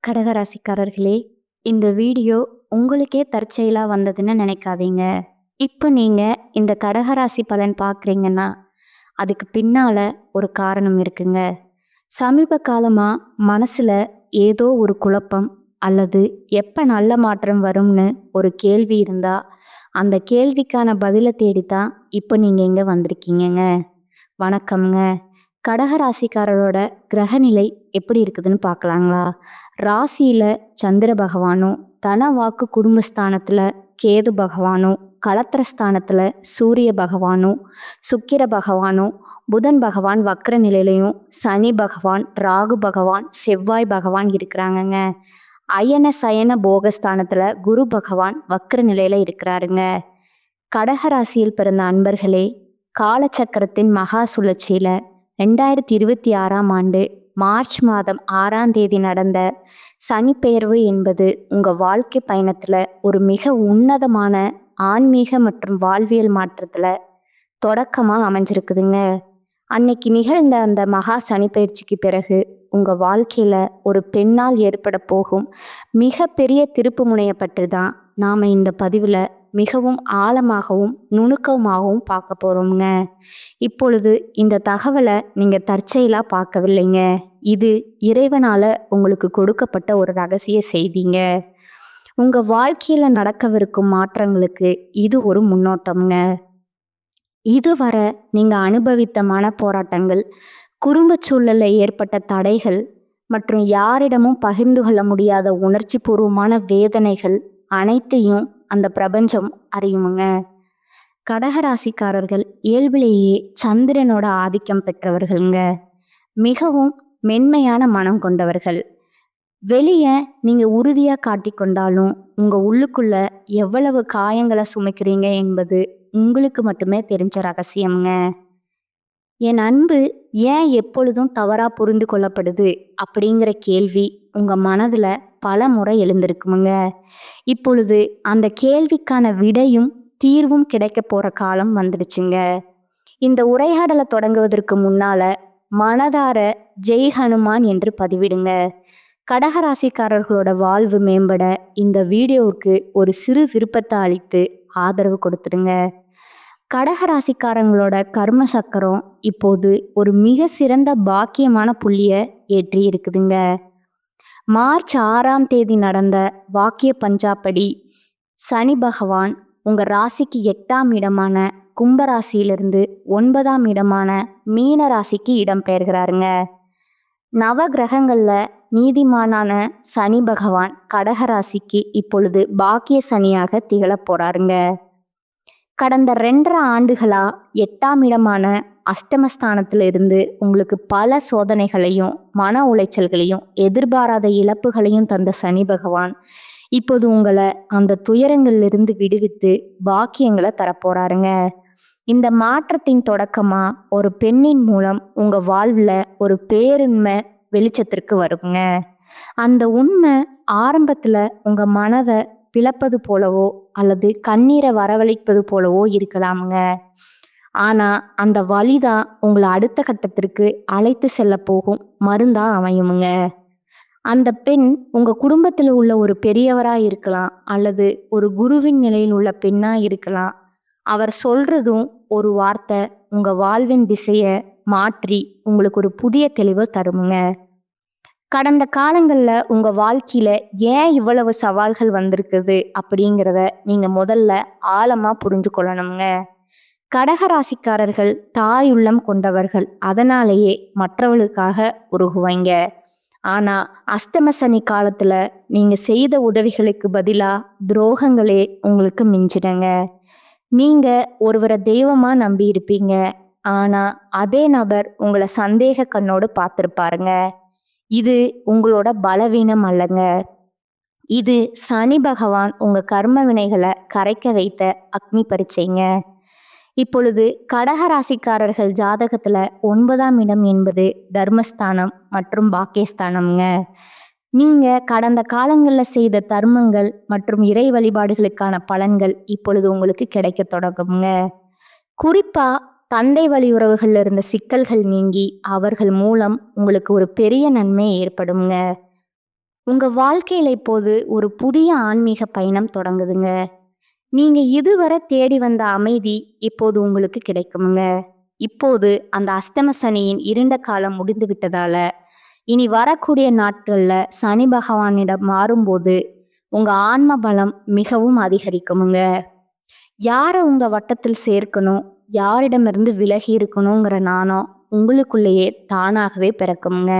கடகராசிக்காரர்களே, இந்த வீடியோ உங்களுக்கே தற்செயலா வந்ததுன்னு நினைக்காதீங்க. இப்போ நீங்க இந்த கடகராசி பலன் பார்க்குறீங்கன்னா, அதுக்கு பின்னால ஒரு காரணம் இருக்குங்க. சமீப காலமா மனசுல ஏதோ ஒரு குழப்பம் அல்லது எப்ப நல்ல மாற்றம் வரும்னு ஒரு கேள்வி இருந்தா, அந்த கேள்விக்கான பதில தேடித்தான் இப்போ நீங்க இங்க வந்திருக்கீங்கங்க. வணக்கம்ங்க. கடகராசிக்காரரோட கிரகநிலை எப்படி இருக்குதுன்னு பார்க்கலாங்களா? ராசியில சந்திர பகவானும், தன வாக்கு குடும்பஸ்தானத்துல கேது பகவானும், கலத்திரஸ்தானத்துல சூரிய பகவானும், சுக்கிர பகவானும், புதன் பகவான் வக்ர நிலையிலையும், சனி பகவான், ராகு பகவான், செவ்வாய் பகவான் இருக்கிறாங்கங்க. அயன சயன போகஸ்தானத்துல குரு பகவான் வக்ர நிலையில இருக்கிறாருங்க. கடகராசியில் பிறந்த அன்பர்களே, காலச்சக்கரத்தின் மகா சுழற்சியில 2026ஆம் ஆண்டு மார்ச் மாதம் 6ஆம் தேதி நடந்த சனிப்பெயர்வு என்பது உங்க வாழ்க்கை பயணத்துல ஒரு மிக உன்னதமான ஆன்மீக மற்றும் வாழ்வியல் மாற்றத்துல தொடக்கமா அமைஞ்சிருக்குதுங்க. அன்னைக்கு நிகழ்ந்த அந்த மகா சனிப்பெயர்ச்சிக்கு பிறகு உங்க வாழ்க்கையில ஒரு பெண்ணால் ஏற்பட போகும் மிக பெரிய திருப்பு முனையை பற்றி தான் நாம இந்த பதிவுல மிகவும் ஆழமாகவும் நுணுக்கமாகவும் பார்க்க போறோம்ங்க. இப்பொழுது இந்த தகவலை நீங்க தற்செயலா பார்க்கவில்லைங்க. இது இறைவனால உங்களுக்கு கொடுக்கப்பட்ட ஒரு ரகசிய செய்திங்க. உங்க வாழ்க்கையில நடக்கவிருக்கும் மாற்றங்களுக்கு இது ஒரு முன்னோட்டம்ங்க. இதுவரை நீங்க அனுபவித்த மனப்போராட்டங்கள், குடும்ப சூழல்ல ஏற்பட்ட தடைகள் மற்றும் யாரிடமும் பகிர்ந்து கொள்ள முடியாத உணர்ச்சி பூர்வமான வேதனைகள் அனைத்தையும் அந்த பிரபஞ்சம் அறியுமுங்க. கடகராசிக்காரர்கள் இயல்பிலேயே சந்திரனோட ஆதிக்கம் பெற்றவர்கள்ங்க. மிகவும் மென்மையான மனம் கொண்டவர்கள். வெளியே நீங்க உறுதியா காட்டிக்கொண்டாலும் உங்க உள்ளுக்குள்ள எவ்வளவு காயங்களை சுமக்கிறீங்க என்பது உங்களுக்கு மட்டுமே தெரிஞ்ச ரகசியம்ங்க. என் அன்பு ஏன் எப்பொழுதும் தவறா புரிந்து கொள்ளப்படுது அப்படிங்கிற கேள்வி உங்க மனதுல பல முறை எழுந்திருக்குமுங்க. இப்பொழுது அந்த கேள்விக்கான விடையும் தீர்வும் கிடைக்க போற காலம் வந்துடுச்சுங்க. இந்த உரையாடலை தொடங்குவதற்கு முன்னால மனதார ஜெய் ஹனுமான் என்று பதிவிடுங்க. கடகராசிக்காரர்களோட வாழ்வு மேம்பட இந்த வீடியோவுக்கு ஒரு சிறு விருப்பத்தை அளித்து ஆதரவு கொடுத்துடுங்க. கடகராசிக்காரங்களோட கர்ம சக்கரம் இப்போது ஒரு மிக சிறந்த பாக்கியமான புள்ளிய ஏற்றி இருக்குதுங்க. மார்ச் 6ஆம் தேதி நடந்த வாக்கிய பஞ்சாப்படி சனி பகவான் உங்க ராசிக்கு 8ஆம் இடமான கும்பராசியிலிருந்து 9ஆம் இடமான மீன ராசிக்கு இடம் பெயர்கிறாருங்க. நவ கிரகங்கள்ல நீதிமானான சனி பகவான் கடகராசிக்கு இப்பொழுது பாக்கிய சனியாக திகழ போறாருங்க. கடந்த 2.5 ஆண்டுகளா 8ஆம் இடமான அஷ்டமஸ்தானத்துல இருந்து உங்களுக்கு பல சோதனைகளையும் மன உளைச்சல்களையும் எதிர்பாராத இழப்புகளையும் தந்த சனி பகவான் இப்போது உங்களை அந்த துயரங்கள்ல இருந்து விடுவித்து பாக்கியங்களை தரப்போறாருங்க. இந்த மாற்றத்தின் தொடக்கமா ஒரு பெண்ணின் மூலம் உங்க வாழ்வுல ஒரு பேருண்மை வெளிச்சத்திற்கு வருங்க. அந்த உண்மை ஆரம்பத்துல உங்க மனதை பிளப்பது போலவோ அல்லது கண்ணீரை வரவழைப்பது போலவோ இருக்கலாமுங்க. ஆனா அந்த வலிதான் உங்களை அடுத்த கட்டத்திற்கு அழைத்து செல்ல போகும் மருந்தா அமையுமுங்க. அந்த பெண் உங்க குடும்பத்தில் உள்ள ஒரு பெரியவரா இருக்கலாம் அல்லது ஒரு குருவின் நிலையில் உள்ள பெண்ணா இருக்கலாம். அவர் சொல்றதும் ஒரு வார்த்தை உங்க வாழ்வின் திசைய மாற்றி உங்களுக்கு ஒரு புதிய தெளிவை தருமுங்க. கடந்த காலங்கள்ல உங்க வாழ்க்கையில ஏன் இவ்வளவு சவால்கள் வந்திருக்குது அப்படிங்கிறத நீங்க முதல்ல ஆழமா புரிஞ்சு கொள்ளணுங்க. கடகராசிக்காரர்கள் தாயுள்ளம் கொண்டவர்கள், அதனாலேயே மற்றவர்களுக்காக உருகுவாங்க. ஆனா அஷ்டம சனி காலத்துல நீங்க செய்த உதவிகளுக்கு பதிலா துரோகங்களே உங்களுக்கு மிஞ்சிடுங்க. நீங்க ஒருவரை தெய்வமா நம்பி இருப்பீங்க. ஆனா அதே நபர் உங்களை சந்தேக கண்ணோடு பார்த்திருப்பாருங்க. இது உங்களோட பலவீனம் அல்லங்க. இது சனி பகவான் உங்க கர்ம வினைகளை கரைக்க வைத்த அக்னி பரீட்சைங்க. இப்பொழுது கடகராசிக்காரர்கள் ஜாதகத்துல 9ஆம் இடம் என்பது தர்மஸ்தானம் மற்றும் பாக்கியஸ்தானம்ங்க. நீங்க கடந்த காலங்கள்ல செய்த தர்மங்கள் மற்றும் இறை வழிபாடுகளுக்கான பலன்கள் இப்பொழுது உங்களுக்கு கிடைக்க தொடங்குங்க. குறிப்பா தந்தை வழி உறவுகள்ல இருந்த சிக்கல்கள் நீங்கி அவர்கள் மூலம் உங்களுக்கு ஒரு பெரிய நன்மை ஏற்படுங்க. உங்க வாழ்க்கையில இப்போது ஒரு புதிய ஆன்மீக பயணம் தொடங்குதுங்க. நீங்க இதுவரை தேடி வந்த அமைதி இப்போது உங்களுக்கு கிடைக்குமுங்க. இப்போது அந்த அஸ்தம சனியின் இருண்ட காலம் முடிந்து விட்டதால, இனி வரக்கூடிய நாட்கள்ல சனி பகவானிடம் மாறும்போது, உங்க ஆன்ம பலம் மிகவும் அதிகரிக்குமுங்க. யார உங்க வட்டத்தில் சேர்க்கணும், யாரிடமிருந்து விலகி இருக்கணுங்கிற நாணம் உங்களுக்குள்ளேயே தானாகவே பிறக்குமுங்க.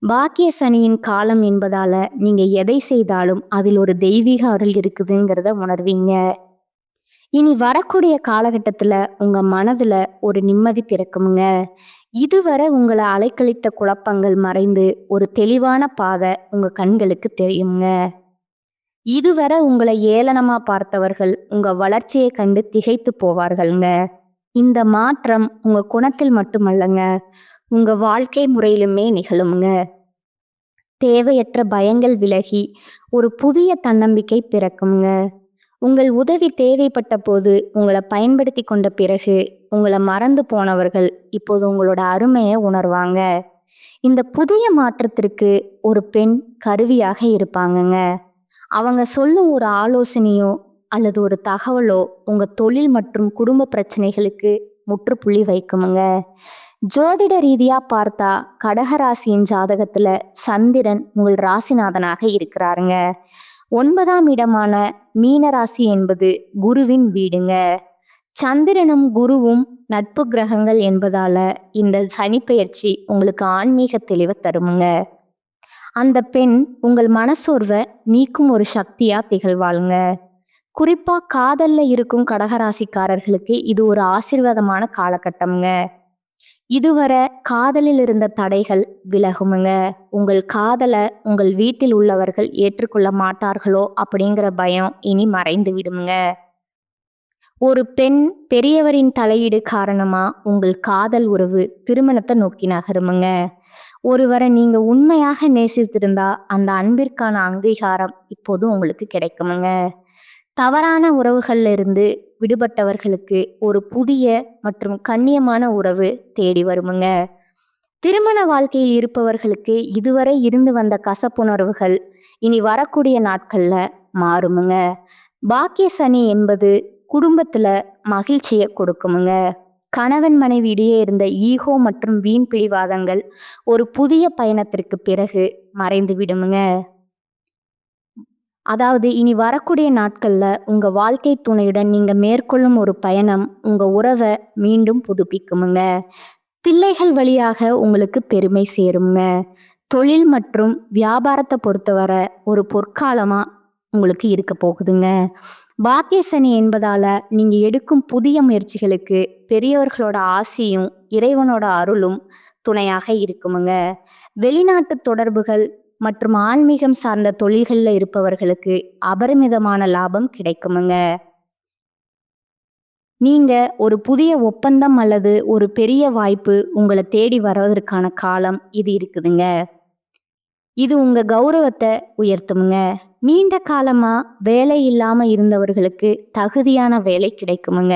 பாக்கிய சனியின் காலம் என்பதால நீங்க எதை செய்தாலும் அதில் ஒரு தெய்வீக அருள் இருக்குதுங்கிறத உணர்வீங்க. இனி வரக்கூடிய காலகட்டத்துல உங்க மனதுல ஒரு நிம்மதி பிறக்குமுங்க. இதுவரை உங்களை அலைக்கழித்த குழப்பங்கள் மறைந்து ஒரு தெளிவான பாதை உங்க கண்களுக்கு தெரியுங்க. இதுவரை உங்களை ஏளனமா பார்த்தவர்கள் உங்க வளர்ச்சியை கண்டு திகைத்து போவார்கள்ங்க. இந்த மாற்றம் உங்க குணத்தில் மட்டுமல்லங்க, உங்க வாழ்க்கை முறையிலுமே நிகழுங்க. தேவையற்ற பயங்கள் விலகி ஒரு புதிய தன்னம்பிக்கை பிறக்குங்க. உங்கள் உதவி தேவைப்பட்ட போது உங்களை பயன்படுத்தி கொண்ட பிறகு உங்களை மறந்து போனவர்கள் இப்போது உங்களோட அருமையை உணர்வாங்க. இந்த புதிய மாற்றத்திற்கு ஒரு பெண் கருவியாக இருப்பாங்கங்க. அவங்க சொல்லும் ஒரு ஆலோசனையோ அல்லது ஒரு தகவலோ உங்க தொழில் மற்றும் குடும்ப பிரச்சனைகளுக்கு முற்றுப்புள்ளி வைக்குமுங்க. ஜோதிட ரீதியா பார்த்தா கடகராசியின் ஜாதகத்துல சந்திரன் உங்கள் ராசிநாதனாக இருக்கிறாருங்க. 9ஆம் இடமான மீனராசி என்பது குருவின் வீடுங்க. சந்திரனும் குருவும் நட்பு கிரகங்கள் என்பதால இந்த சனிப்பெயர்ச்சி உங்களுக்கு ஆன்மீக தெளிவை தருமுங்க. அந்த பெண் உங்கள் மனசோர்வை நீக்கும் ஒரு சக்தியா திகழ்வாளுங்க. குறிப்பா காதல்ல இருக்கும் கடகராசிக்காரர்களுக்கு இது ஒரு ஆசீர்வாதமான காலகட்டம்ங்க. இதுவரை காதலில் இருந்த தடைகள் விலகுமுங்க. உங்கள் காதலை உங்கள் வீட்டில் உள்ளவர்கள் ஏற்றுக்கொள்ள மாட்டார்களோ அப்படிங்கிற பயம் இனி மறைந்து விடுமுங்க. ஒரு பெண் பெரியவரின் தலையீடு காரணமா உங்கள் காதல் உறவு திருமணத்தை நோக்கி நகருமுங்க. ஒருவரை நீங்க உண்மையாக நேசித்திருந்தா அந்த அன்பிற்கான அங்கீகாரம் இப்போது உங்களுக்கு கிடைக்குமுங்க. தவறான உறவுகள்ல இருந்து விடுபட்டவர்களுக்கு ஒரு புதிய மற்றும் கண்ணியமான உறவு தேடி வருமுங்க. திருமண வாழ்க்கையில் இருப்பவர்களுக்கு இதுவரை இருந்து வந்த கசப்புணர்வுகள் இனி வரக்கூடிய நாட்கள்ல மாறுமுங்க. பாக்கிய சனி என்பது குடும்பத்துல மகிழ்ச்சியை கொடுக்குமுங்க. கணவன் மனைவி இடையே இருந்த ஈகோ மற்றும் வீண் பிடிவாதங்கள் ஒரு புதிய பயணத்திற்கு பிறகு மறைந்து விடுமுங்க. அதாவது இனி வரக்கூடிய நாட்கள்ல உங்க வாழ்க்கை துணையுடன் நீங்க மேற்கொள்ளும் ஒரு பயணம் உங்க உறவை மீண்டும் புதுப்பிக்குமுங்க. பிள்ளைகள் வழியாக உங்களுக்கு பெருமை சேருங்க. தொழில் மற்றும் வியாபாரத்தை பொறுத்தவரை ஒரு பொற்காலமா உங்களுக்கு இருக்க போகுதுங்க. பாக்கிய சனி என்பதால நீங்க எடுக்கும் புதிய முயற்சிகளுக்கு பெரியவர்களோட ஆசியும் இறைவனோட அருளும் துணையாக இருக்குமுங்க. வெளிநாட்டு தொடர்புகள் மற்றும் ஆன்மீகம் சார்ந்த தொழில்கள்ல இருப்பவர்களுக்கு அபரிமிதமான லாபம் கிடைக்குமுங்க. நீங்க ஒரு புதிய ஒப்பந்தம் அல்லது ஒரு பெரிய வாய்ப்பு உங்களை தேடி வருவதற்கான காலம் இது இருக்குதுங்க. இது உங்க கௌரவத்தை உயர்த்துமுங்க. நீண்ட காலமா வேலை இல்லாம இருந்தவர்களுக்கு தகுதியான வேலை கிடைக்குமுங்க.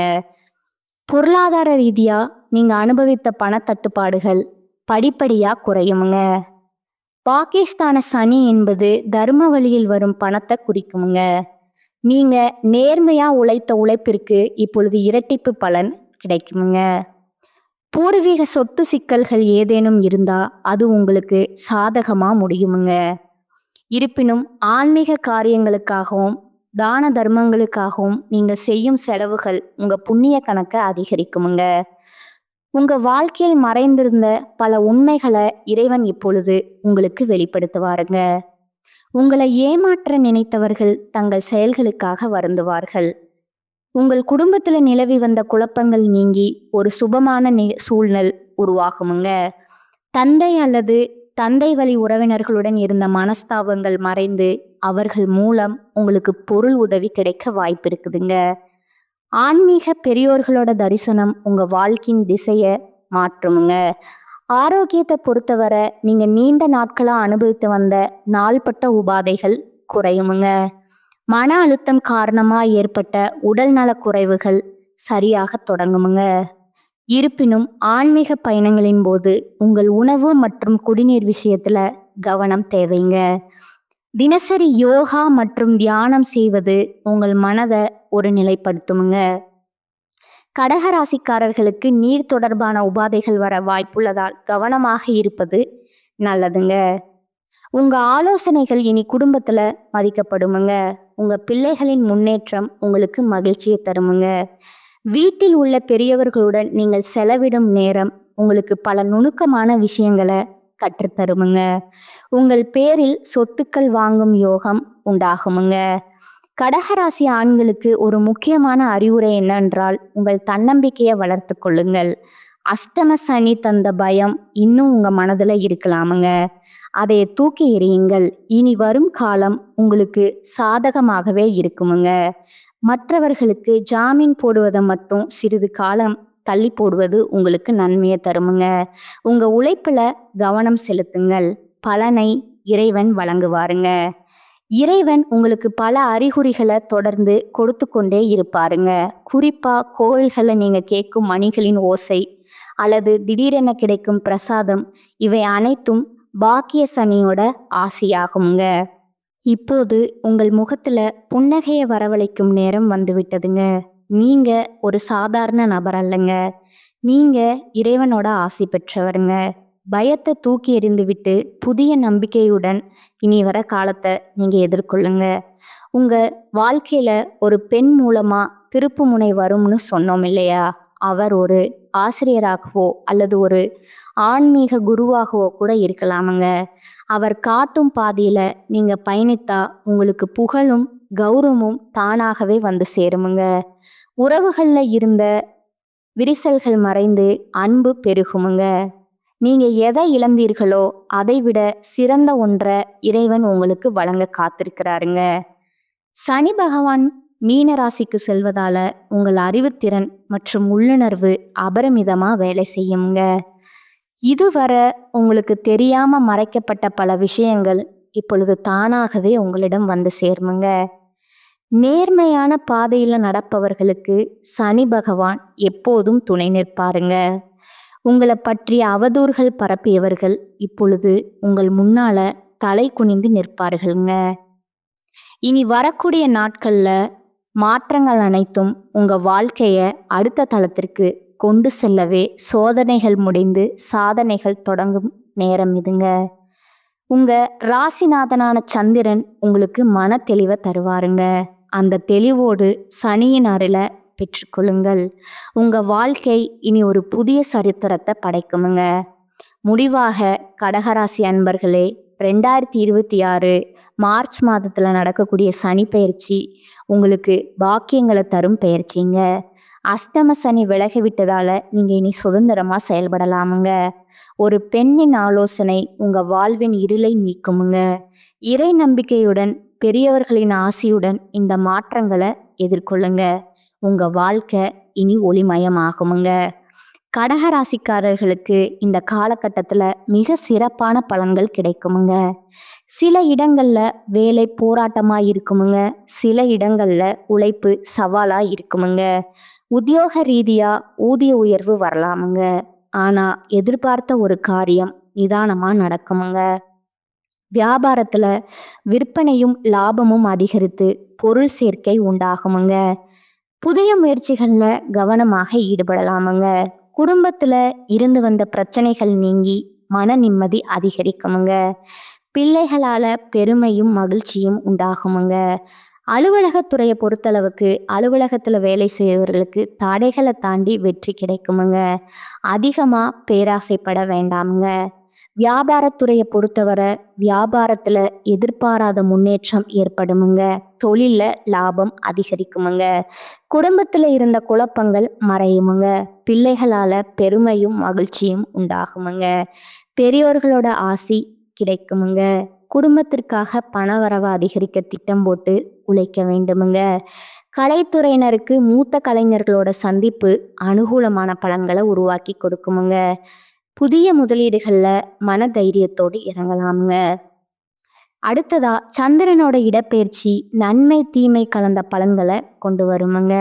பொருளாதார ரீதியா நீங்க அனுபவித்த பணத்தட்டுப்பாடுகள் படிப்படியா குறையுமுங்க. பாகிஸ்தான சனி என்பது தர்ம வழியில் வரும் பணத்தை குறிக்குமுங்க. நீங்க நேர்மையா உழைத்த உழைப்பிற்கு இப்பொழுது இரட்டிப்பு பலன் கிடைக்குமுங்க. பூர்வீக சொத்து சிக்கல்கள் ஏதேனும் இருந்தா அது உங்களுக்கு சாதகமா முடியுமுங்க. இருப்பினும் ஆன்மீக காரியங்களுக்காகவும் தான தர்மங்களுக்காகவும் நீங்க செய்யும் செலவுகள் உங்க புண்ணிய கணக்கை அதிகரிக்குமுங்க. உங்க வாழ்க்கையில் மறைந்திருந்த பல உண்மைகளை இறைவன் இப்பொழுது உங்களுக்கு வெளிப்படுத்துவாருங்க. உங்களை ஏமாற்ற நினைத்தவர்கள் தங்கள் செயல்களுக்காக வருந்துவார்கள். உங்கள் குடும்பத்துல நிலவி வந்த குழப்பங்கள் நீங்கி ஒரு சுபமான சூழ்நிலை உருவாகுமுங்க. தந்தை அல்லது தந்தை வழி உறவினர்களுடன் இருந்த மனஸ்தாபங்கள் மறைந்து அவர்கள் மூலம் உங்களுக்கு பொருள் உதவி கிடைக்க வாய்ப்பு இருக்குதுங்க. ஆன்மீக பெரியோர்களோட தரிசனம் உங்க வாழ்க்கையின் திசையை மாற்றுமுங்க. ஆரோக்கியத்தை பொறுத்தவரை நீங்க நீண்ட நாட்களா அனுபவித்து வந்த நாள்பட்ட உபாதைகள் குறையுமுங்க. மன அழுத்தம் காரணமா ஏற்பட்ட உடல் நல குறைவுகள் சரியாக தொடங்குமுங்க. இருப்பினும் ஆன்மீக பயணங்களின் போது உங்கள் உணவு மற்றும் குடிநீர் விஷயத்துல கவனம் தேவைங்க. தினசரி யோகா மற்றும் தியானம் செய்வது உங்கள் மனதை ஒரு நிலைப்படுத்துமுங்க. கடகராசிக்காரர்களுக்கு நீர் தொடர்பான உபாதைகள் வர வாய்ப்புள்ளதால் கவனமாக இருப்பது நல்லதுங்க. உங்க ஆலோசனைகள் இனி குடும்பத்துல மதிக்கப்படுமுங்க. உங்க பிள்ளைகளின் முன்னேற்றம் உங்களுக்கு மகிழ்ச்சியை தருமுங்க. வீட்டில் உள்ள பெரியவர்களுடன் நீங்கள் செலவிடும் நேரம் உங்களுக்கு பல நுணுக்கமான விஷயங்களை கற்றுத்தருமுங்க. உங்கள் பேரில் சொத்துக்கள் வாங்கும் யோகம் உண்டாகுமுங்க. கடகராசி ஆண்களுக்கு ஒரு முக்கியமான அறிவுரை என்னென்றால், உங்கள் தன்னம்பிக்கையை வளர்த்து கொள்ளுங்கள். அஷ்டம சனி தந்த பயம் இன்னும் உங்க மனதுல இருக்கலாமுங்க. அதை தூக்கி எறியுங்கள். இனி வரும் காலம் உங்களுக்கு சாதகமாகவே இருக்குமுங்க. மற்றவர்களுக்கு ஜாமீன் போடுவதை மட்டும் சிறிது காலம் தள்ளி போடுவது உங்களுக்கு நன்மையை தருமுங்க. உங்க உழைப்புல கவனம் செலுத்துங்கள். பலனை இறைவன் வழங்குவாருங்க. இறைவன் உங்களுக்கு பல அறிகுறிகளை தொடர்ந்து கொடுத்து கொண்டே இருப்பாருங்க. குறிப்பா கோயில்களை நீங்க கேட்கும் மணிகளின் ஓசை அல்லது திடீரென கிடைக்கும் பிரசாதம், இவை அனைத்தும் பாக்கிய சனியோட ஆசியாகுங்க. இப்போது உங்கள் முகத்துல புன்னகையை வரவழைக்கும் நேரம் வந்துவிட்டதுங்க. நீங்க ஒரு சாதாரண நபர் அல்லங்க. நீங்க இறைவனோட ஆசி பெற்றவருங்க. பயத்தை தூக்கி எறிந்துவிட்டு புதிய நம்பிக்கையுடன் இனி வர காலத்தை நீங்க எதிர்கொள்ளுங்க. உங்க வாழ்க்கையில ஒரு பெண் மூலமா திருப்பு முனை வரும்னு சொன்னோம் இல்லையா? அவர் ஒரு ஆசிரியராகவோ அல்லது ஒரு ஆன்மீக குருவாகவோ கூட இருக்கலாமுங்க. அவர் காட்டும் பாதையில நீங்க பயணித்தா உங்களுக்கு புகழும் கௌரவமும் தானாகவே வந்து சேருமுங்க. உறவுகள்ல இருந்த விரிசல்கள் மறைந்து அன்பு பெருகுமுங்க. நீங்க எதை இழந்தீர்களோ அதை விட சிறந்த ஒன்றை இறைவன் உங்களுக்கு வழங்க காத்திருக்கிறாருங்க. சனி பகவான் மீன ராசிக்கு செல்வதால உங்கள் அறிவுத்திறன் மற்றும் உள்ளுணர்வு அபரிமிதமா வேலை செய்யுங்க. இதுவரை உங்களுக்கு தெரியாம மறைக்கப்பட்ட பல விஷயங்கள் இப்பொழுது தானாகவே உங்களிடம் வந்து சேருமுங்க. நேர்மையான பாதையில நடப்பவர்களுக்கு சனி பகவான் எப்போதும் துணை நிற்பாருங்க. உங்களை பற்றிய அவதூறுகள் பரப்பியவர்கள் இப்பொழுது உங்கள் முன்னால தலை குனிந்து நிற்பார்களுங்க. இனி வரக்கூடிய நாட்கள்ல மாற்றங்கள் அனைத்தும் உங்க வாழ்க்கைய அடுத்த தளத்திற்கு கொண்டு செல்லவே சோதனைகள் முடிந்து சாதனைகள் தொடங்கும் நேரம் இதுங்க. உங்க ராசிநாதனான சந்திரன் உங்களுக்கு மன தெளிவை தருவாருங்க. அந்த தெளிவோடு சனியின் அருளை பெற்றுக்கொள்ளுங்கள். உங்க வாழ்க்கை இனி ஒரு புதிய சரித்திரத்தை படைக்குமுங்க. முடிவாக கடகராசி அன்பர்களே, 2026 மார்ச் மாதத்துல நடக்கக்கூடிய சனி பெயர்ச்சி உங்களுக்கு பாக்கியங்களை தரும் பெயர்ச்சிங்க. அஷ்டம சனி விலகி விட்டதால நீங்க இனி சுதந்திரமா செயல்படலாமுங்க. ஒரு பெண்ணின் ஆலோசனை உங்க வாழ்வின் இருளை நீக்குமுங்க. இறை நம்பிக்கையுடன் பெரியவர்களின் ஆசியுடன் இந்த மாற்றங்களை எதிர்கொள்ளுங்க. உங்க வாழ்க்கை இனி ஒளிமயமாகுமுங்க. கடகராசிக்காரர்களுக்கு இந்த காலகட்டத்துல மிக சிறப்பான பலன்கள் கிடைக்குமுங்க. சில இடங்கள்ல வேலை போராட்டமா இருக்குமுங்க. சில இடங்கள்ல உழைப்பு சவாலா இருக்குமுங்க. உத்தியோக ரீதியா ஊதிய உயர்வு வரலாமுங்க. ஆனா எதிர்பார்த்த ஒரு காரியம் நிதானமா நடக்குமுங்க. வியாபாரத்துல விற்பனையும் லாபமும் அதிகரித்து பொருள் சேர்க்கை உண்டாகுமுங்க. புதிய முயற்சிகள்ல கவனமாக ஈடுபடலாமுங்க. குடும்பத்துல இருந்து வந்த பிரச்சனைகள் நீங்கி மன நிம்மதி அதிகரிக்குமுங்க. பிள்ளைகளால பெருமையும் மகிழ்ச்சியும் உண்டாகுமுங்க. அலுவலகத்துறையை பொறுத்தளவுக்கு அலுவலகத்துல வேலை செய்யறவர்களுக்கு தடைகளை தாண்டி வெற்றி கிடைக்குமுங்க. அதிகமா பேராசைப்பட வேண்டாமுங்க. வியாபாரத்துறையை பொறுத்தவரை வியாபாரத்துல எதிர்பாராத முன்னேற்றம் ஏற்படுமுங்க. தொழில்ல லாபம் அதிகரிக்குமுங்க. குடும்பத்துல இருந்த குழப்பங்கள் மறையுமுங்க. பிள்ளைகளால பெருமையும் மகிழ்ச்சியும் உண்டாகுமுங்க. பெரியோர்களோட ஆசி கிடைக்குமுங்க. குடும்பத்திற்காக பணவரவை அதிகரிக்க திட்டம் போட்டு உழைக்க வேண்டுமுங்க. கலைத்துறையினருக்கு மூத்த கலைஞர்களோட சந்திப்பு அனுகூலமான பலன்களை உருவாக்கி கொடுக்குமுங்க. புதிய முதலீடுகள்ல மன தைரியத்தோடு இறங்கலாமுங்க. அடுத்ததா சந்திரனோட இடப்பெயர்ச்சி நன்மை தீமை கலந்த பலன்களை கொண்டு வருமுங்க.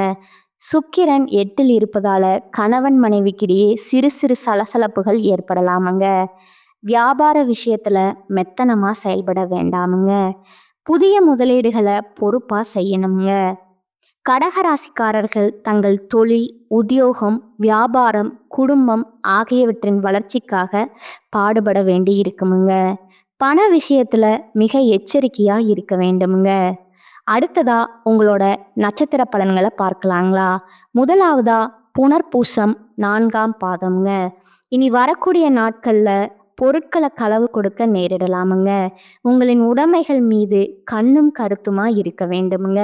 சுக்கிரன் 8ல் இருப்பதால கணவன் மனைவிக்கிடையே சிறு சிறு சலசலப்புகள் ஏற்படலாமுங்க. வியாபார விஷயத்துல மெத்தனமா செயல்பட வேண்டாமுங்க. புதிய முதலீடுகளை பொறுப்பா செய்யணுங்க. கடகராசிக்காரர்கள் தங்கள் தொழில், உத்தியோகம், வியாபாரம், குடும்பம் ஆகியவற்றின் வளர்ச்சிக்காக பாடுபட வேண்டி இருக்குமுங்க. பண விஷயத்துல மிக எச்சரிக்கையா இருக்க வேண்டுமுங்க. அடுத்ததா உங்களோட நட்சத்திர பலன்களை பார்க்கலாங்களா? முதலாவதா புனர்பூசம் 4ஆம் பாதம்ங்க. இனி வரக்கூடிய நாட்கள்ல பொருட்களை களவு கொடுக்க நேரிடலாமுங்க. உங்களின் உடைமைகள் மீது கண்ணும் கருத்துமா இருக்க வேண்டுமுங்க.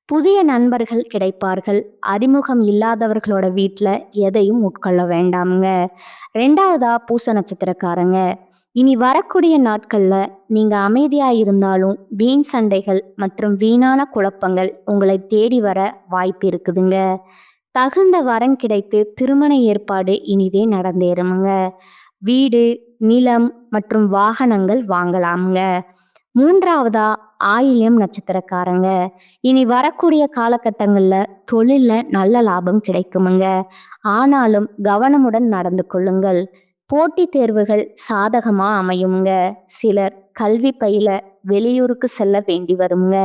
புதிய நண்பர்கள் கிடைப்பார்கள். அறிமுகம் இல்லாதவர்களோட வீட்டில் எதையும் உட்கொள்ள வேண்டாமுங்க. 2ஆவதா பூச நட்சத்திரக்காரங்க. இனி வரக்கூடிய நாட்கள்ல நீங்க அமைதியா இருந்தாலும் வீண் சண்டைகள் மற்றும் வீணான குழப்பங்கள் உங்களை தேடி வர வாய்ப்பு இருக்குதுங்க. தகுந்த வரன் கிடைத்து திருமண ஏற்பாடு இனிதே நடந்தேறுமுங்க. வீடு, நிலம் மற்றும் வாகனங்கள் வாங்கலாமுங்க. 3ஆவதா ஆயில்யம் நட்சத்திரக்காரங்க. இனி வரக்கூடிய காலகட்டங்கள்ல தொழில்ல நல்ல லாபம் கிடைக்குமுங்க. ஆனாலும் கவனமுடன் நடந்து கொள்ளுங்கள். போட்டித் தேர்வுகள் சாதகமா அமையுங்க. சிலர் கல்வி பயில வெளியூருக்கு செல்ல வேண்டி வருங்க.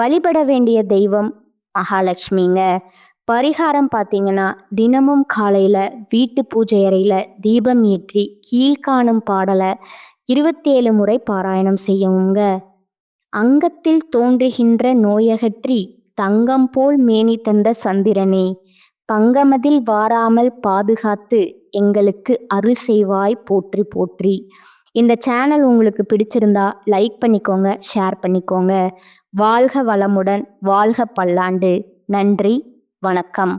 வழிபட வேண்டிய தெய்வம் மகாலட்சுமிங்க. பரிகாரம் பார்த்தீங்கன்னா, தினமும் காலையில வீட்டு பூஜை அறையில தீபம் ஏற்றி கீழ்காணும் பாடலை 27 முறை பாராயணம் செய்யவுங்க. அங்கத்தில் தோன்றுகின்ற நோயகற்றி தங்கம் போல் மேனி தந்த சந்திரனே, பங்கமதில் வாராமல் பாதுகாத்து எங்களுக்கு அருள் செய்வாய் போற்றி போற்றி. இந்த சேனல் உங்களுக்கு பிடிச்சிருந்தா லைக் பண்ணிக்கோங்க, ஷேர் பண்ணிக்கோங்க. வாழ்க வளமுடன், வாழ்க பல்லாண்டு. நன்றி, வணக்கம்.